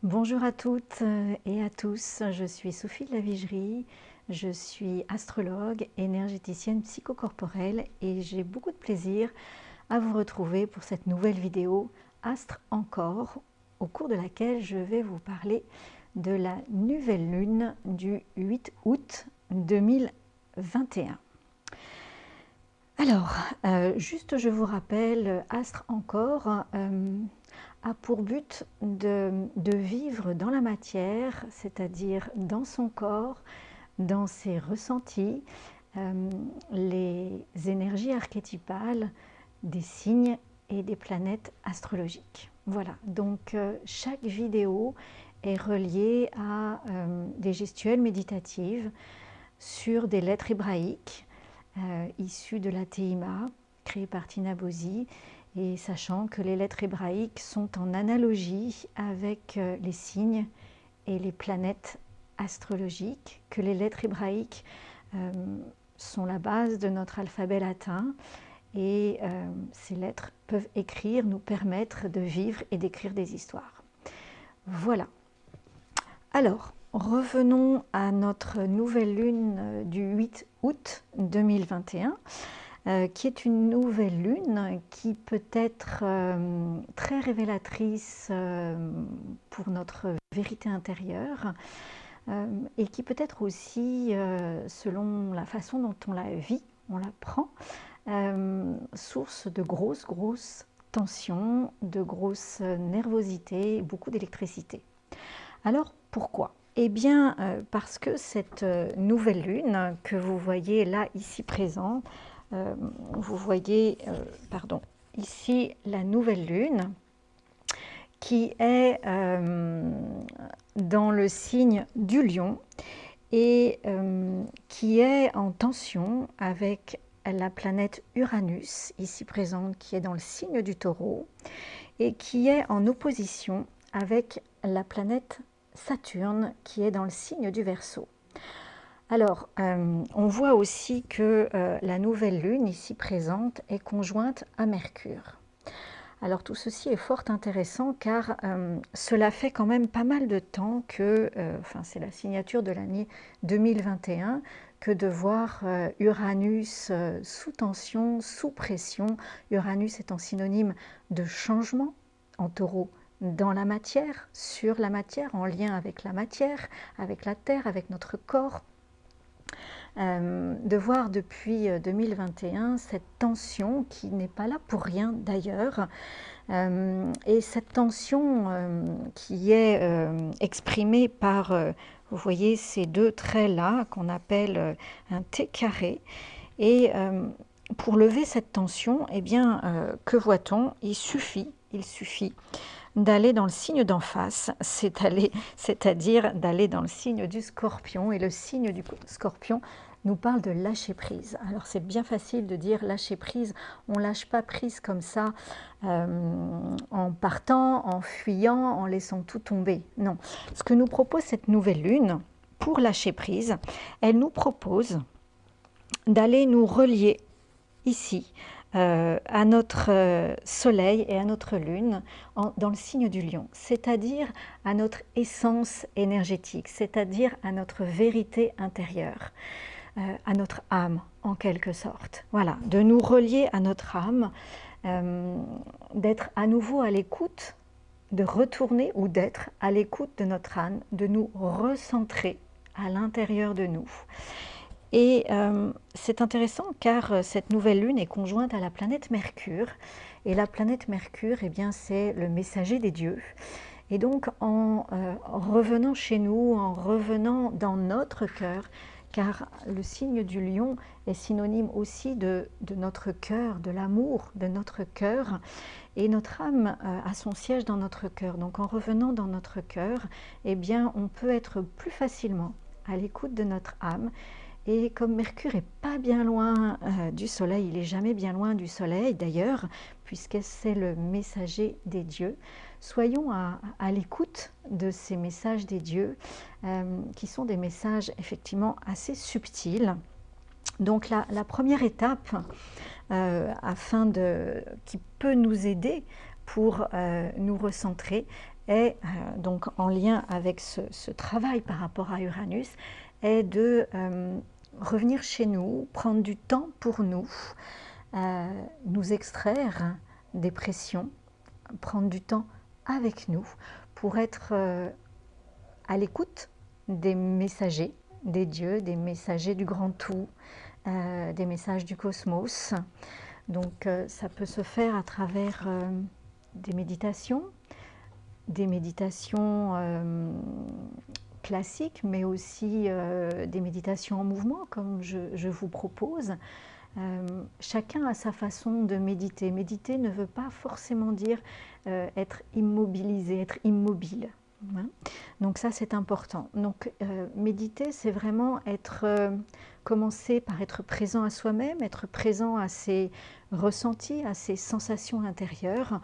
Bonjour à toutes et à tous, je suis Sophie de la Vigerie, je suis astrologue, énergéticienne psychocorporelle et j'ai beaucoup de plaisir à vous retrouver pour cette nouvelle vidéo Astre encore, au cours de laquelle je vais vous parler de la nouvelle lune du 8 août 2021. Alors, juste je vous rappelle, Astre encore a pour but de vivre dans la matière, c'est-à-dire dans son corps, dans ses ressentis, les énergies archétypales des signes et des planètes astrologiques. Voilà, donc chaque vidéo est reliée à des gestuelles méditatives sur des lettres hébraïques issues de la Tehima, créée par Tina Bozzi, et sachant que les lettres hébraïques sont en analogie avec les signes et les planètes astrologiques, que les lettres hébraïques sont la base de notre alphabet latin, et ces lettres peuvent écrire, nous permettre de vivre et d'écrire des histoires. Voilà. Alors, revenons à notre nouvelle lune du 8 août 2021. Qui est une nouvelle lune qui peut être très révélatrice pour notre vérité intérieure et qui peut être aussi, selon la façon dont on la vit, on la prend, source de grosses tensions, de grosses nervosités, beaucoup d'électricité. Alors pourquoi ? Eh bien parce que cette nouvelle lune que vous voyez là ici présente, vous voyez ici la nouvelle lune qui est dans le signe du lion et qui est en tension avec la planète Uranus, ici présente, qui est dans le signe du taureau et qui est en opposition avec la planète Saturne qui est dans le signe du Verseau. Alors, on voit aussi que la nouvelle lune, ici présente, est conjointe à Mercure. Alors tout ceci est fort intéressant car cela fait quand même pas mal de temps que, c'est la signature de l'année 2021, que de voir Uranus sous tension, sous pression. Uranus étant synonyme de changement en taureau, dans la matière, sur la matière, en lien avec la matière, avec la terre, avec notre corps. De voir depuis 2021 cette tension qui n'est pas là pour rien d'ailleurs, et cette tension qui est exprimée par, vous voyez ces deux traits là qu'on appelle un T carré, et pour lever cette tension, eh bien, que voit-on ? Il suffit d'aller dans le signe d'en face, c'est-à-dire d'aller dans le signe du Scorpion. Et le signe du Scorpion nous parle de lâcher prise. Alors c'est bien facile de dire lâcher prise, on ne lâche pas prise comme ça en partant, en fuyant, en laissant tout tomber. Non, ce que nous propose cette nouvelle lune pour lâcher prise, elle nous propose d'aller nous relier ici à notre soleil et à notre lune dans le signe du lion, c'est-à-dire à notre essence énergétique, c'est-à-dire à notre vérité intérieure, à notre âme en quelque sorte. Voilà, de nous relier à notre âme, d'être à nouveau à l'écoute, de retourner ou d'être à l'écoute de notre âme, de nous recentrer à l'intérieur de nous. Et c'est intéressant car cette nouvelle lune est conjointe à la planète Mercure. Et la planète Mercure, eh bien, c'est le messager des dieux. Et donc, en revenant chez nous, en revenant dans notre cœur, car le signe du lion est synonyme aussi de notre cœur, de l'amour de notre cœur. Et notre âme a son siège dans notre cœur. Donc, en revenant dans notre cœur, eh bien, on peut être plus facilement à l'écoute de notre âme. Et comme Mercure n'est pas bien loin du Soleil, il n'est jamais bien loin du Soleil d'ailleurs, puisque c'est le messager des dieux, soyons à l'écoute de ces messages des dieux, qui sont des messages effectivement assez subtils. Donc la première étape qui peut nous aider pour nous recentrer, est, donc en lien avec ce travail par rapport à Uranus, est de revenir chez nous, prendre du temps pour nous, nous extraire des pressions, prendre du temps avec nous pour être à l'écoute des messagers, des dieux, des messagers du grand tout, des messages du cosmos. Donc ça peut se faire à travers des méditations classiques, mais aussi des méditations en mouvement, comme je vous propose. Chacun a sa façon de méditer. Méditer ne veut pas forcément dire être immobilisé, être immobile. Hein. Donc ça, c'est important. Donc méditer, c'est vraiment commencer par être présent à soi-même, être présent à ses ressentis, à ses sensations intérieures,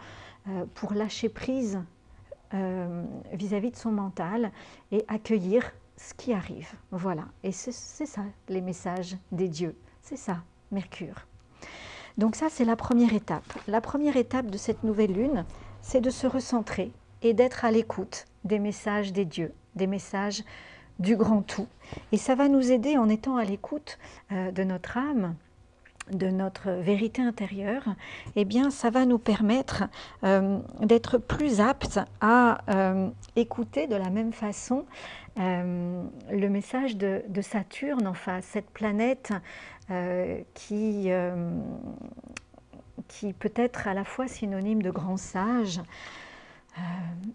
pour lâcher prise vis-à-vis de son mental et accueillir ce qui arrive. Voilà. Et c'est ça, les messages des dieux. C'est ça, Mercure. Donc ça, c'est la première étape. La première étape de cette nouvelle lune, c'est de se recentrer et d'être à l'écoute des messages des dieux, des messages du grand tout. Et ça va nous aider en étant à l'écoute de notre âme, de notre vérité intérieure. Eh bien, ça va nous permettre d'être plus aptes à écouter de la même façon le message de Saturne, enfin cette planète qui peut être à la fois synonyme de grand sage,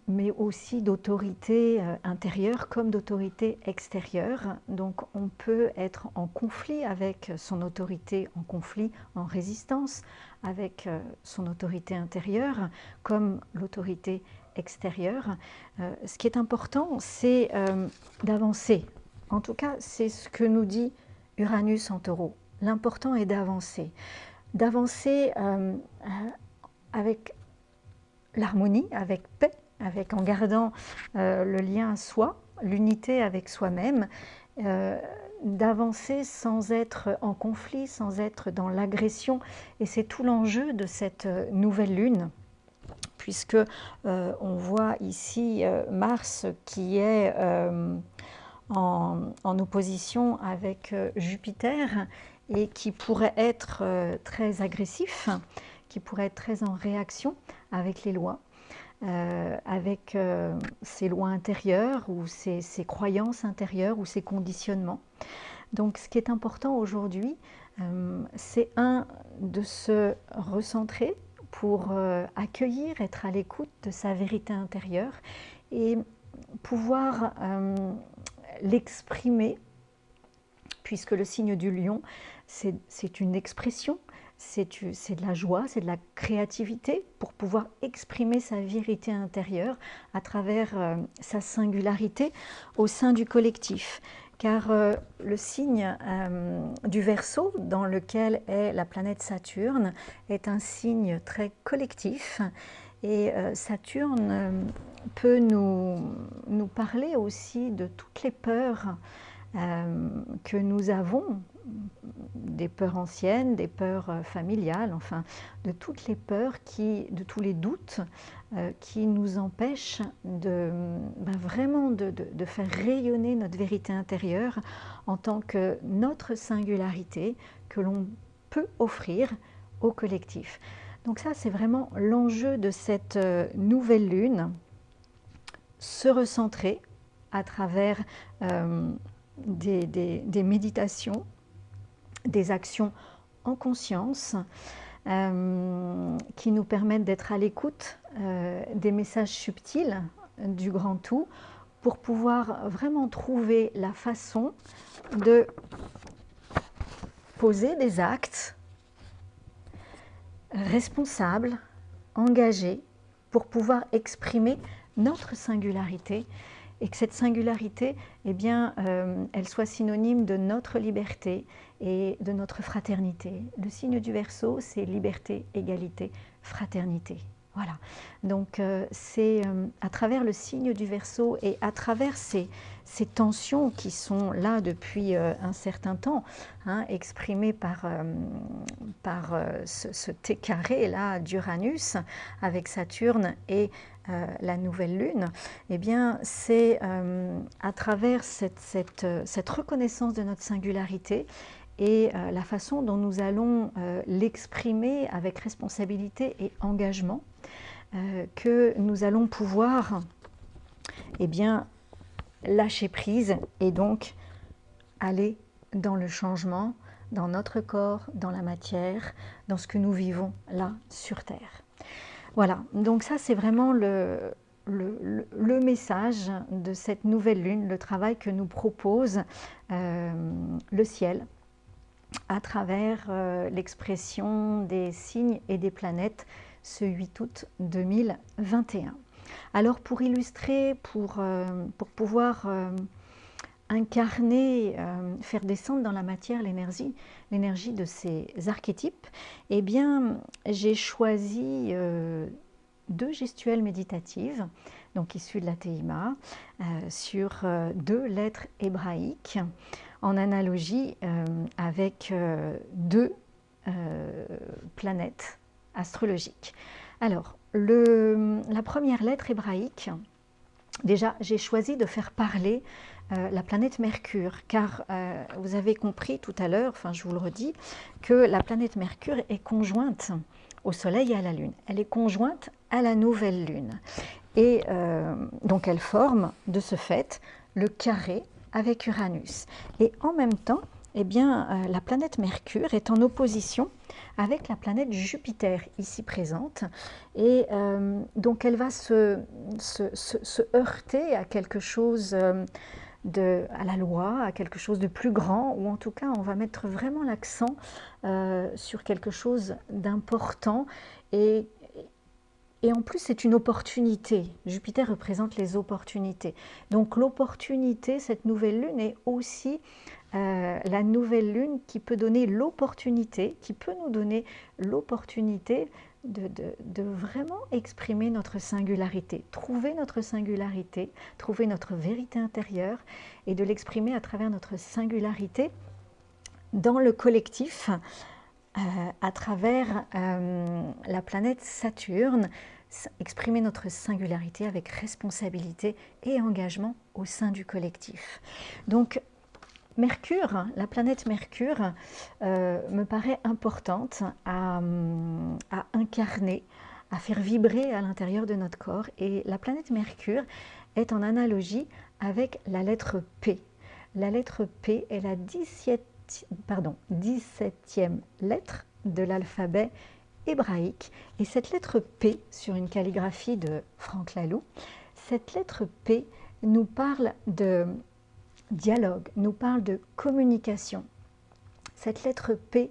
mais aussi d'autorité intérieure comme d'autorité extérieure. Donc on peut être en conflit avec son autorité, en conflit, en résistance avec son autorité intérieure comme l'autorité extérieure. Ce qui est important, c'est d'avancer. En tout cas, c'est ce que nous dit Uranus en Taureau. L'important est d'avancer. D'avancer avec l'harmonie, avec paix, en gardant le lien à soi, l'unité avec soi-même, d'avancer sans être en conflit, sans être dans l'agression. Et c'est tout l'enjeu de cette nouvelle lune, puisque on voit ici Mars qui est en opposition avec Jupiter et qui pourrait être très agressif, qui pourrait être très en réaction avec les lois, avec ses lois intérieures ou ses croyances intérieures ou ses conditionnements. Donc ce qui est important aujourd'hui, c'est de se recentrer pour accueillir, être à l'écoute de sa vérité intérieure et pouvoir l'exprimer, puisque le signe du lion, c'est une expression, c'est de la joie, c'est de la créativité pour pouvoir exprimer sa vérité intérieure à travers sa singularité au sein du collectif. Car le signe du Verseau, dans lequel est la planète Saturne, est un signe très collectif. Et Saturne peut nous parler aussi de toutes les peurs que nous avons, des peurs anciennes, des peurs familiales, enfin de toutes les peurs, de tous les doutes qui nous empêchent vraiment de faire rayonner notre vérité intérieure en tant que notre singularité que l'on peut offrir au collectif. Donc ça, c'est vraiment l'enjeu de cette nouvelle lune, se recentrer à travers des méditations, des actions en conscience qui nous permettent d'être à l'écoute des messages subtils du grand tout pour pouvoir vraiment trouver la façon de poser des actes responsables, engagés, pour pouvoir exprimer notre singularité et que cette singularité, eh bien, elle soit synonyme de notre liberté et de notre fraternité. Le signe du Verseau, c'est liberté, égalité, fraternité. Voilà, donc c'est à travers le signe du Verseau et à travers ces tensions qui sont là depuis un certain temps, hein, exprimées par ce T carré là d'Uranus avec Saturne et la nouvelle lune, eh bien c'est à travers cette reconnaissance de notre singularité et la façon dont nous allons l'exprimer avec responsabilité et engagement, que nous allons pouvoir eh bien, lâcher prise et donc aller dans le changement, dans notre corps, dans la matière, dans ce que nous vivons là sur Terre. Voilà, donc ça c'est vraiment le message de cette nouvelle lune, le travail que nous propose le ciel à travers l'expression des signes et des planètes ce 8 août 2021. Alors pour illustrer, pour pouvoir incarner, faire descendre dans la matière l'énergie de ces archétypes, eh bien j'ai choisi 2 gestuelles méditatives, donc issues de la Tehima, sur 2 lettres hébraïques, en analogie avec 2 planètes astrologiques. Alors, la première lettre hébraïque, déjà j'ai choisi de faire parler la planète Mercure, car vous avez compris tout à l'heure, enfin je vous le redis, que la planète Mercure est conjointe au Soleil et à la Lune. Elle est conjointe à la nouvelle Lune. Et donc elle forme de ce fait le carré avec Uranus. Et en même temps, eh bien, la planète Mercure est en opposition avec la planète Jupiter, ici présente. Et donc elle va se heurter à quelque chose à la loi, à quelque chose de plus grand, ou en tout cas on va mettre vraiment l'accent sur quelque chose d'important et en plus, c'est une opportunité. Jupiter représente les opportunités. Donc l'opportunité, cette nouvelle lune est aussi la nouvelle lune qui peut donner l'opportunité, qui peut nous donner l'opportunité de vraiment exprimer notre singularité, trouver notre vérité intérieure et de l'exprimer à travers notre singularité dans le collectif, à travers la planète Saturne, exprimer notre singularité avec responsabilité et engagement au sein du collectif. Donc Mercure, la planète Mercure, me paraît importante à incarner, à faire vibrer à l'intérieur de notre corps. Et la planète Mercure est en analogie avec la lettre P. La lettre P est la 17e lettre de l'alphabet hébraïque. Et cette lettre P, sur une calligraphie de Franck Laloux, cette lettre P nous parle de dialogue, nous parle de communication. Cette lettre P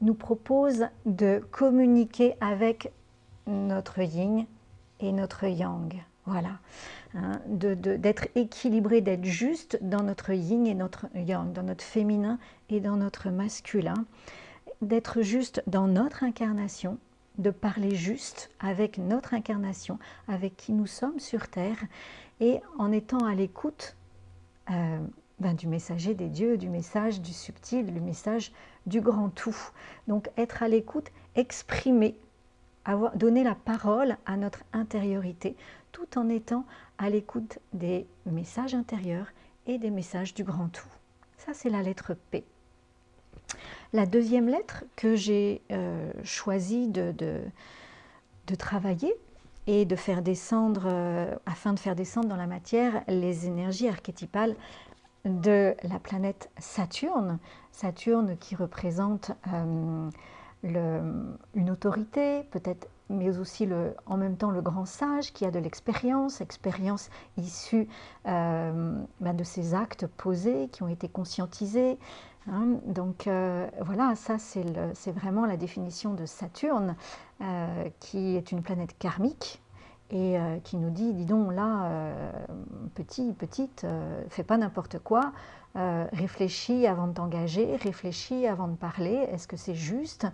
nous propose de communiquer avec notre yin et notre yang. Voilà, hein, d'être équilibré, d'être juste dans notre yin et notre yang, dans notre féminin et dans notre masculin, d'être juste dans notre incarnation, de parler juste avec notre incarnation, avec qui nous sommes sur Terre, et en étant à l'écoute du messager des dieux, du message du subtil, du message du grand tout. Donc être à l'écoute, exprimer, donner la parole à notre intériorité, tout en étant à l'écoute des messages intérieurs et des messages du grand tout. Ça, c'est la lettre P. La deuxième lettre que j'ai choisi de travailler et de faire descendre, afin de faire descendre dans la matière les énergies archétypales de la planète Saturne. Saturne qui représente une autorité, peut-être, mais aussi en même temps le grand sage qui a de l'expérience issue de ces actes posés, qui ont été conscientisés. Hein. Donc voilà, ça c'est vraiment la définition de Saturne, qui est une planète karmique et qui nous dit, dis donc là, petite, fais pas n'importe quoi, réfléchis avant de t'engager, réfléchis avant de parler, est-ce que c'est juste?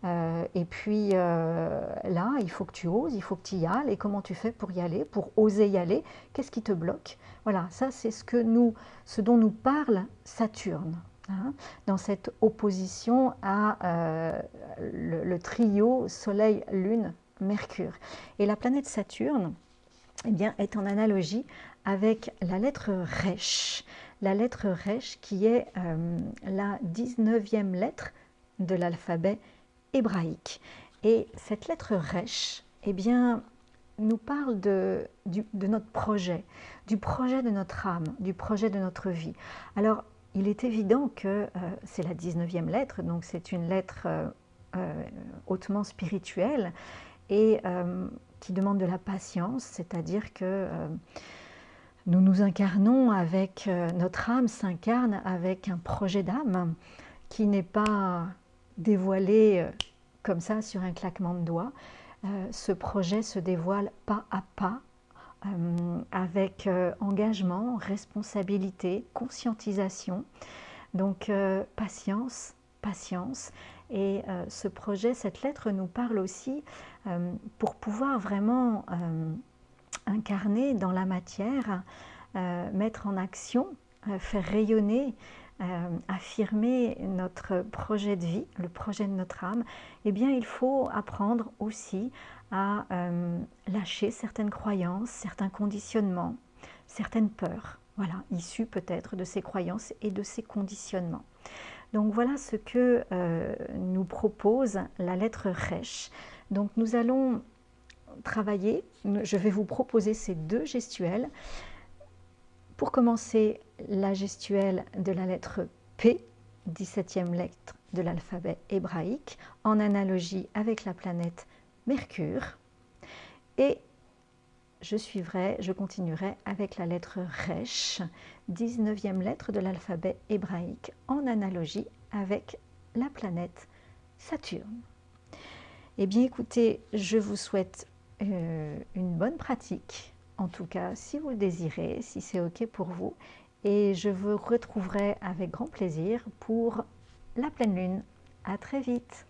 Et puis là, il faut que tu oses, il faut que tu y ailles, et comment tu fais pour y aller, pour oser y aller? Qu'est-ce qui te bloque? Voilà, ça c'est ce dont nous parle Saturne, hein, dans cette opposition à le trio Soleil, Lune, Mercure. Et la planète Saturne, eh bien, est en analogie avec la lettre Resh. La lettre Resh qui est la 19e lettre de l'alphabet hébraïque. Et cette lettre Resh, eh bien, nous parle de notre projet, du projet de notre âme, du projet de notre vie. Alors, il est évident que c'est la 19e lettre, donc c'est une lettre hautement spirituelle et qui demande de la patience, c'est-à-dire que nous nous incarnons avec, notre âme s'incarne avec un projet d'âme qui n'est pas dévoilé comme ça sur un claquement de doigts. Ce projet se dévoile pas à pas, avec engagement, responsabilité, conscientisation. Donc patience, patience. Et ce projet, cette lettre nous parle aussi pour pouvoir vraiment incarner dans la matière, mettre en action, faire rayonner, affirmer notre projet de vie, le projet de notre âme, eh bien il faut apprendre aussi à lâcher certaines croyances, certains conditionnements, certaines peurs, voilà, issues peut-être de ces croyances et de ces conditionnements. Donc voilà ce que nous propose la lettre Resh. Donc nous allons travailler, je vais vous proposer ces deux gestuels. Pour commencer, la gestuelle de la lettre P, 17e lettre de l'alphabet hébraïque, en analogie avec la planète Mercure. Et je continuerai avec la lettre Resh, 19e lettre de l'alphabet hébraïque, en analogie avec la planète Saturne. Eh bien écoutez, je vous souhaite une bonne pratique, en tout cas si vous le désirez, si c'est OK pour vous, et je vous retrouverai avec grand plaisir pour la pleine lune. À très vite.